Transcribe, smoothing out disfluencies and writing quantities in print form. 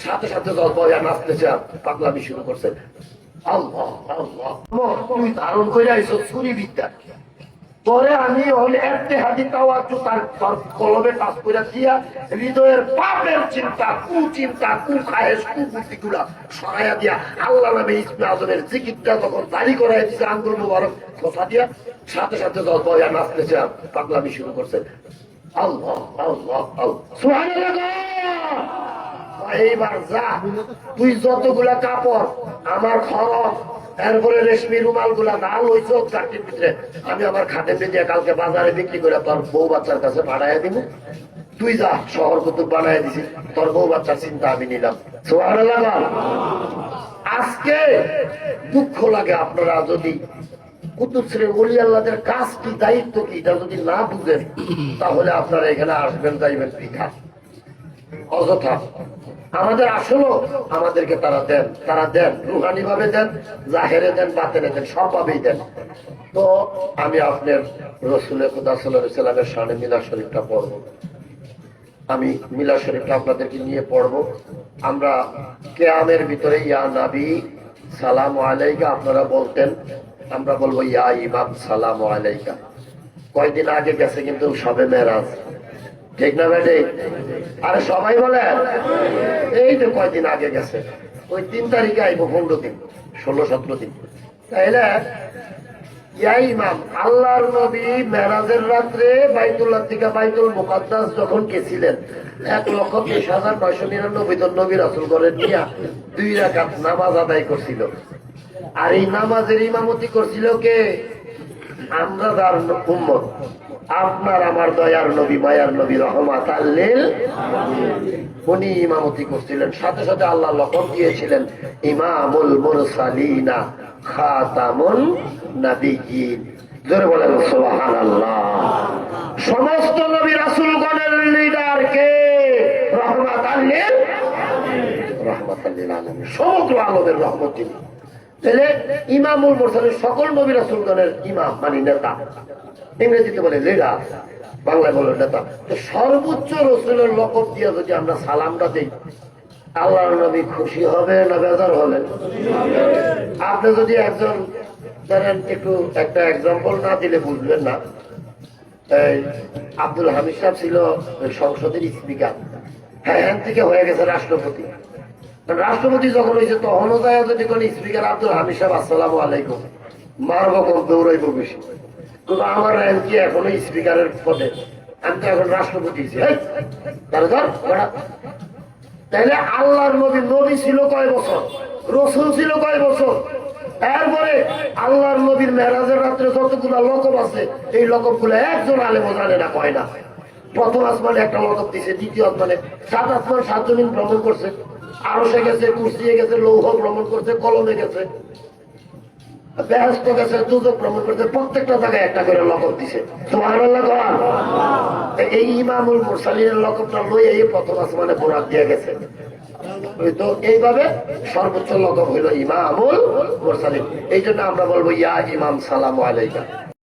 সাথে সাথে জল বয়া নাচতেছে আর পাগলামি শুরু করছে। আল্লাহ আল্লাহ, তুমি ধারণ করে আইছো ছুরি বিদ্যা, পরে আমি একটা হাতি তার কলমে কাজ করে দিয়া হৃদয়ের পাপের চিন্তা, কুচিন্তা, কুখায়েশ, কুবুদ্ধি গুলা সরাইয়া দিয়া আল্লাহ নামে ইসমে আজমের জিকিরটা তখন জারি করাই দিচ্ছে আঙ্গুল মুবারক কথা দিয়া, সাথে সাথে জল বয়া নাচতেছে আর পাগলামি শুরু করছে। আল্লাহ আল্লাহ আল্লাহ, সুবহানাল্লাহ। এইবার যা, তুই যতগুলা কাপড় আমার খরচ, এরপরে রেশমি রুমাল গুলা ডাল হয়েছে চারটির ভিতরে, আমি আমার খাতে দিয়ে কালকে বাজারে বিক্রি করে তোর বউ বাচ্চার কাছে পাঠাইয়া দিব। তুই যা, শহর কুতুব বানাই দিছি, তোর বউ বাচ্চার চিন্তা আমি নিলাম। সুবহানাল্লাহ। আজকে দুঃখ লাগে আপনারা যদি কুতুব শ্রেণীর ওলি আল্লাহদের কাজ কি, দায়িত্ব কি, এটা যদি না বুঝেন তাহলে আপনারা এখানে আসবেন যাইবেন পিঠা অযথা। আমাদের আসলে আমাদেরকে তারা দেন রুহানি ভাবে দেন, জাহেরে দেন, বাতেনে দেন, সব ভাবেই দেন। তো আমি আপনার রসুল খুদা সাল্লাল্লাহু আলাইহি ওয়াসাল্লামের শানে মিলাদ শরীফটা পড়ব। আমি মিলাদ শরীফটা আপনাদেরকে নিয়ে পড়ব। আমরা কিয়ামের ভিতরে ইয়া নবী সালামু আলাইকা আপনারা বলতেন, আমরা বলবো ইয়া ইমাম সালামু আলাইকা। কয়দিন আগে গেছে কিন্তু সবে মেরাজ, ঠিক না বেটে? আরে সবাই বলে এই তো কয়দিন আগে গেছে, ওই 3 তারিখে আইব, 15 দিন, 16-17 দিন। তাইলে ইয়া ইমাম, আল্লাহর নবী মেরাজের রাত্রে বাইতুল্লাহ থেকে বাইতুল মুকাদ্দাস যখন গেছিলেন, 1,20,999 জন নবী রাসূল ঘরে নিয়ে 2 রাকাত নামাজ আদায় করছিল। আর এই নামাজের ইমামতি করছিল কে? আমরা যার উম্মত, আপনার আমার দয়ার নবী, মায়ার নবী, রহমাতাল লিল উনি ইমামতি করছিলেন। সাথে সাথে আল্লাহ লকব দিয়েছিলেন ইমামুল মুরসালিনা খাতামুন নাবিয়্যিন। জোরে বলেন সুবহানাল্লাহ। সমস্ত নবী রাসূলগণের লিডার কে? রহমাতাল লিল আলামিন, সমগ্র আলমের রহমত তিনি। তাহলে ইমামুল মুরসালিন সকল নবী রাসূলগণের ইমাম মানে নেতা, ইংরেজিতে বলে লিডার, বাংলায় বলে নেতা। তো সর্বোচ্চ রসুলের লকব দিয়ে যদি আমরা সালামটা দিই, আল্লাহর নবী খুশি হবে না বেজার হলেন? আপনি যদি একজন ধরেন, একটু একটা এক্সাম্পল না দিলে বুঝবেন না। এই আব্দুল হামিদ সাহেব ছিল সংসদের স্পিকার, হ্যাঁ থেকে হয়ে গেছে রাষ্ট্রপতি। রাষ্ট্রপতি যখন হয়েছে তখনও যায় যদি কোন স্পিকার আব্দুল হামিদ সাহেব আসসালামু আলাইকুম, মারব কম, দৌড়াইব বেশি। কিন্তু আমার কি এখনো স্পিকারের পদে, আমি তো এখন রাষ্ট্রপতি। তাইলে আল্লাহর নবী, নবী ছিল কয় বছর, রসুল ছিল কয় বছর? এরপরে আল্লাহর নবীর মেরাজের রাত্রে যতগুলো লকব আছে, এই লকব গুলো একজন আলেম জানে না, কয় না। প্রথম আসমানে একটা লকব দিছে, দ্বিতীয় আসমানে 7 আসমান 7 জমিন ভ্রমণ করছে, আরশে গেছে, কুরসিয়ে গেছে, লৌহ ভ্রমণ করছে, কলমে গেছে, বেহেশত গেছে, দুজক ভ্রমণ করছে, প্রত্যেকটা জায়গায় একটা করে লকব দিছে। সুবহানাল্লাহ। এই ইমামুল মুরসালিনের লকবটা লই এই প্রথম আসমানে বোরাক দিয়ে গেছে। তো এইভাবে সর্বোচ্চ লকব হইল ইমামুল মুরসালিন। এই জন্য আমরা বলবো ইয়া ইমাম সালামু আলাইকা।